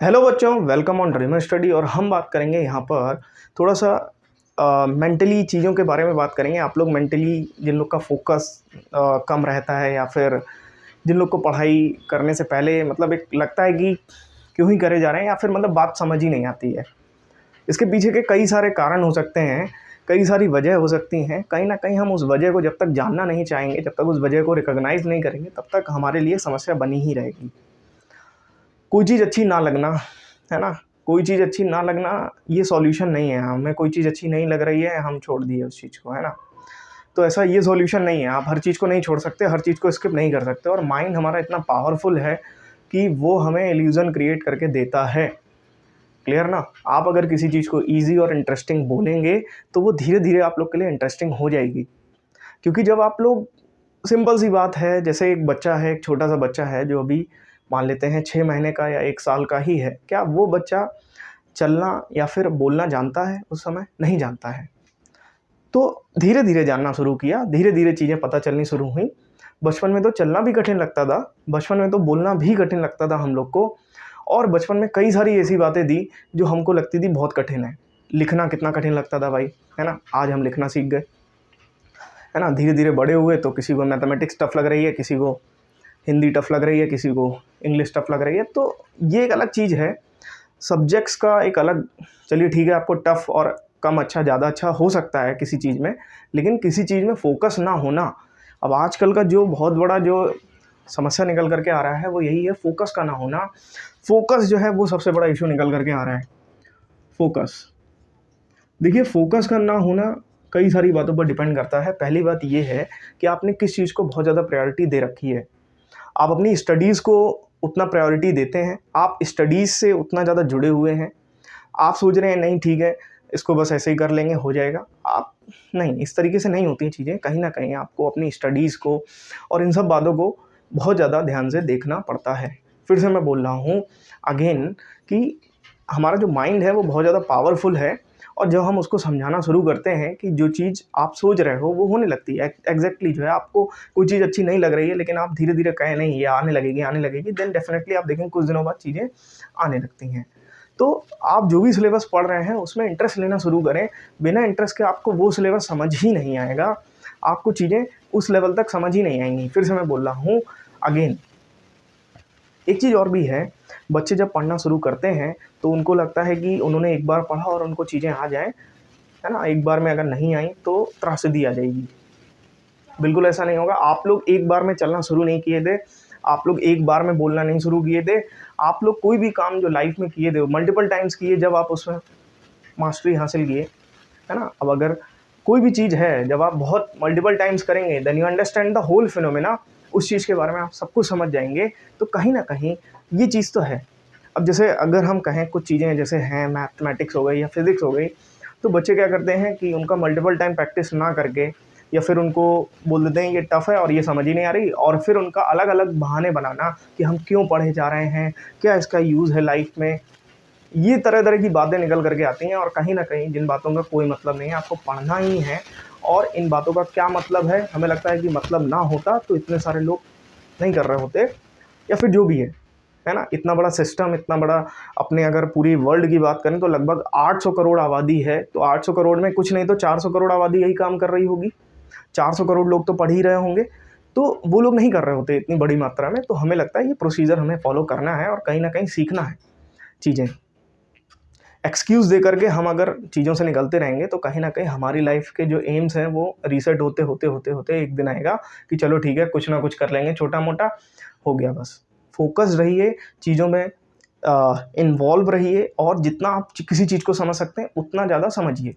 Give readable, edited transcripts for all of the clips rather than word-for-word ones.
Hello बच्चों, welcome on dreamer study. और हम बात करेंगे यहाँ पर थोड़ा सा मेंटली चीज़ों के बारे में बात करेंगे। आप लोग मेंटली जिन लोग का फोकस कम रहता है या फिर जिन लोग को पढ़ाई करने से पहले मतलब एक लगता है कि क्यों ही करे जा रहे हैं या फिर मतलब बात समझ ही नहीं आती है। इसके पीछे के कई सारे कारण हो सकते हैं, कई सारी वजह हो सकती हैं। कहीं ना कहीं हम उस वजह को जब तक जानना नहीं चाहेंगे, जब तक उस वजह को रिकॉग्नाइज नहीं करेंगे, तब तक हमारे लिए समस्या बनी ही रहेगी। कोई चीज़ अच्छी ना लगना, है ना, कोई चीज़ अच्छी ना लगना ये सॉल्यूशन नहीं है। हमें कोई चीज़ अच्छी नहीं लग रही है, हम छोड़ दिए उस चीज़ को, है ना। तो ऐसा ये सॉल्यूशन नहीं है। आप हर चीज़ को नहीं छोड़ सकते, हर चीज़ को स्किप नहीं कर सकते। और माइंड हमारा इतना पावरफुल है कि वो हमें इल्यूज़न क्रिएट करके देता है। क्लियर ना। आप अगर किसी चीज़ को ईजी और इंटरेस्टिंग बोलेंगे तो वो धीरे धीरे आप लोग के लिए इंटरेस्टिंग हो जाएगी। क्योंकि जब आप लोग, सिंपल सी बात है, जैसे एक बच्चा है, एक छोटा सा बच्चा है जो अभी मान लेते हैं 6 महीने का या 1 साल का ही है, क्या वो बच्चा चलना या फिर बोलना जानता है? उस समय नहीं जानता है। तो धीरे धीरे जानना शुरू किया, धीरे धीरे चीज़ें पता चलनी शुरू हुई। बचपन में तो चलना भी कठिन लगता था, बचपन में तो बोलना भी कठिन लगता था हम लोग को। और बचपन में कई सारी ऐसी बातें थी जो हमको लगती थी बहुत कठिन है। लिखना कितना कठिन लगता था भाई, है ना। आज हम लिखना सीख गए, है ना। धीरे धीरे बड़े हुए तो किसी को मैथमेटिक्स टफ लग रही है, किसी को हिंदी टफ लग रही है, किसी को इंग्लिश टफ लग रही है। तो ये एक अलग चीज़ है, सब्जेक्ट्स का एक अलग। चलिए ठीक है, आपको टफ और कम अच्छा ज़्यादा अच्छा हो सकता है किसी चीज़ में, लेकिन किसी चीज़ में फोकस ना होना। अब आजकल का जो बहुत बड़ा जो समस्या निकल करके आ रहा है वो यही है, फोकस का ना होना। फोकस जो है वो सबसे बड़ा इशू निकल करके आ रहा है। फोकस, देखिए, फोकस का ना होना कई सारी बातों पर डिपेंड करता है। पहली बात ये है कि आपने किस चीज़ को बहुत ज़्यादा प्रायोरिटी दे रखी है। आप अपनी स्टडीज़ को उतना प्रायोरिटी देते हैं, आप स्टडीज़ से उतना ज़्यादा जुड़े हुए हैं। आप सोच रहे हैं नहीं ठीक है, इसको बस ऐसे ही कर लेंगे, हो जाएगा। आप नहीं, इस तरीके से नहीं होती चीज़ें। कहीं ना कहीं आपको अपनी स्टडीज़ को और इन सब बातों को बहुत ज़्यादा ध्यान से देखना पड़ता है। फिर से मैं बोल रहा हूँ अगेन कि हमारा जो माइंड है वो बहुत ज़्यादा पावरफुल है। और जब हम उसको समझाना शुरू करते हैं कि जो चीज़ आप सोच रहे हो वो होने लगती है। एग्जैक्टली जो है, आपको कोई चीज़ अच्छी नहीं लग रही है, लेकिन आप धीरे धीरे कहें नहीं ये आने लगेगी, देन डेफिनेटली आप देखेंगे कुछ दिनों बाद चीज़ें आने लगती हैं। तो आप जो भी सिलेबस पढ़ रहे हैं उसमें इंटरेस्ट लेना शुरू करें। बिना इंटरेस्ट के आपको वो सिलेबस समझ ही नहीं आएगा, आपको चीज़ें उस लेवल तक समझ ही नहीं आएंगी। फिर से मैं बोल रहा हूँ अगेन, एक चीज़ और भी है। बच्चे जब पढ़ना शुरू करते हैं तो उनको लगता है कि उन्होंने एक बार पढ़ा और उनको चीज़ें आ जाएँ, है ना। एक बार में अगर नहीं आई तो त्रासदी आ जाएगी। बिल्कुल ऐसा नहीं होगा। आप लोग एक बार में चलना शुरू नहीं किए थे, आप लोग एक बार में बोलना नहीं शुरू किए थे। आप लोग कोई भी काम जो लाइफ में किए थे मल्टीपल टाइम्स किए, जब आप उसमें मास्टरी हासिल किए, है ना। अब अगर कोई भी चीज़ है, जब आप बहुत मल्टीपल टाइम्स करेंगे then you understand the whole phenomena, उस चीज़ के बारे में आप सब कुछ समझ जाएंगे। तो कहीं ना कहीं ये चीज़ तो है। अब जैसे अगर हम कहें कुछ चीज़ें जैसे हैं मैथमेटिक्स हो गई या फिज़िक्स हो गई, तो बच्चे क्या करते हैं कि उनका मल्टीपल टाइम प्रैक्टिस ना करके या फिर उनको बोल देते हैं ये टफ़ है और ये समझ ही नहीं आ रही, और फिर उनका अलग अलग बहाने बनाना कि हम क्यों पढ़े जा रहे हैं, क्या इसका यूज़ है लाइफ में। ये तरह तरह की बातें निकल करके आती हैं और कहीं ना कहीं जिन बातों का कोई मतलब नहीं है, आपको पढ़ना ही है। और इन बातों का क्या मतलब है, हमें लगता है कि मतलब ना होता तो इतने सारे लोग नहीं कर रहे होते, या फिर जो भी है ना। इतना बड़ा सिस्टम, इतना बड़ा, अपने अगर पूरी वर्ल्ड की बात करें तो लगभग 800 करोड़ आबादी है। तो 800 करोड़ में कुछ नहीं तो 400 करोड़ आबादी यही काम कर रही होगी। 400 करोड़ लोग तो पढ़ ही रहे होंगे, तो वो लोग नहीं कर रहे होते इतनी बड़ी मात्रा में। तो हमें लगता है ये प्रोसीजर हमें फॉलो करना है और कहीं ना कहीं सीखना है चीज़ें। एक्सक्यूज़ दे करके हम अगर चीज़ों से निकलते रहेंगे तो कहीं ना कहीं हमारी लाइफ के जो एम्स हैं वो रीसेट होते होते होते होते एक दिन आएगा कि चलो ठीक है, कुछ ना कुछ कर लेंगे, छोटा मोटा हो गया बस। फोकस रहिए चीज़ों में, इन्वॉल्व रहिए, और जितना आप किसी चीज़ को समझ सकते हैं उतना ज़्यादा समझिए।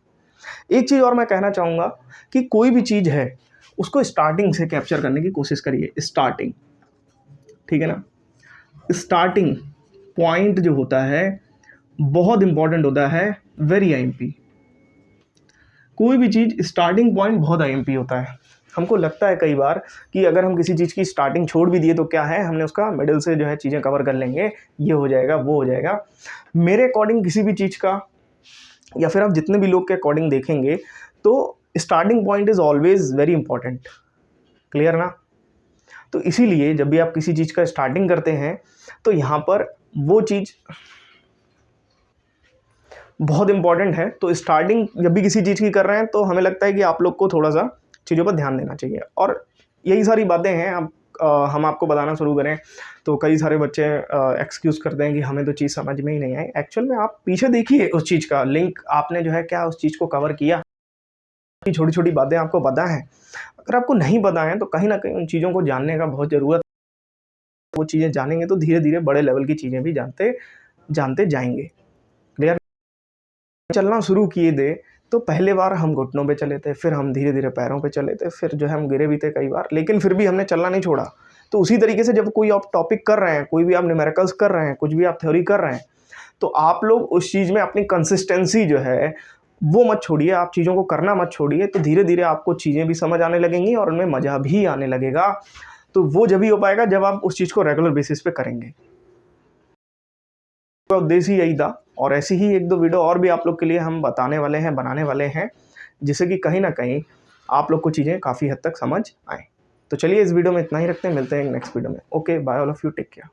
एक चीज़ और मैं कहना चाहूँगा कि कोई भी चीज़ है उसको स्टार्टिंग से कैप्चर करने की कोशिश करिए। स्टार्टिंग, ठीक है ना। स्टार्टिंग पॉइंट जो होता है बहुत इंपॉर्टेंट होता है, वेरी आईएमपी। कोई भी चीज़ स्टार्टिंग पॉइंट बहुत आईएमपी होता है। हमको लगता है कई बार कि अगर हम किसी चीज़ की स्टार्टिंग छोड़ भी दिए तो क्या है, हमने उसका मिडिल से जो है चीज़ें कवर कर लेंगे, ये हो जाएगा वो हो जाएगा। मेरे अकॉर्डिंग किसी भी चीज़ का, या फिर आप जितने भी लोग के अकॉर्डिंग देखेंगे, तो starting point is always very important. Clear ना। तो इसीलिए जब भी आप किसी चीज़ का स्टार्टिंग करते हैं तो यहाँ पर वो चीज़ बहुत इंपॉर्टेंट है। तो स्टार्टिंग जब भी किसी चीज़ की कर रहे हैं तो हमें लगता है कि आप लोग को थोड़ा सा चीज़ों पर ध्यान देना चाहिए, और यही सारी बातें हैं। अब हम आपको बताना शुरू करें तो कई सारे बच्चे एक्सक्यूज़ करते हैं कि हमें तो चीज़ समझ में ही नहीं आई। एक्चुअल में आप पीछे देखिए उस चीज़ का लिंक, आपने जो है क्या उस चीज़ को कवर किया, छोटी छोटी बातें आपको पता हैं। अगर आपको नहीं पता है तो कहीं ना कहीं उन चीज़ों को जानने का बहुत ज़रूरत। वो चीज़ें जानेंगे तो धीरे धीरे बड़े लेवल की चीज़ें भी जानते जानते जाएंगे। क्लियर? चलना शुरू किए थे तो पहले बार हम घुटनों पे चले थे, फिर हम धीरे धीरे पैरों पे चले थे, फिर जो है हम गिरे भी थे कई बार, लेकिन फिर भी हमने चलना नहीं छोड़ा। तो उसी तरीके से जब कोई आप टॉपिक कर रहे हैं, कोई भी आप न्यूमेरिकल्स कर रहे हैं, कुछ भी आप थ्योरी कर रहे हैं, तो आप लोग उस चीज़ में अपनी कंसिस्टेंसी जो है वो मत छोड़िए, आप चीज़ों को करना मत छोड़िए। तो धीरे धीरे आपको चीज़ें भी समझ आने लगेंगी और उनमें मज़ा भी आने लगेगा। तो वो जब ही हो पाएगा जब आप उस चीज़ को रेगुलर बेसिस पे करेंगे। तो उद्देश्य ही यही था, और ऐसी ही एक दो वीडियो और भी आप लोग के लिए हम बताने वाले हैं, बनाने वाले हैं, जिससे कि कहीं ना कहीं आप लोग को चीज़ें काफ़ी हद तक समझ आए। तो चलिए इस वीडियो में इतना ही रखते हैं, मिलते हैं नेक्स्ट वीडियो में। Okay, bye all of you, take care.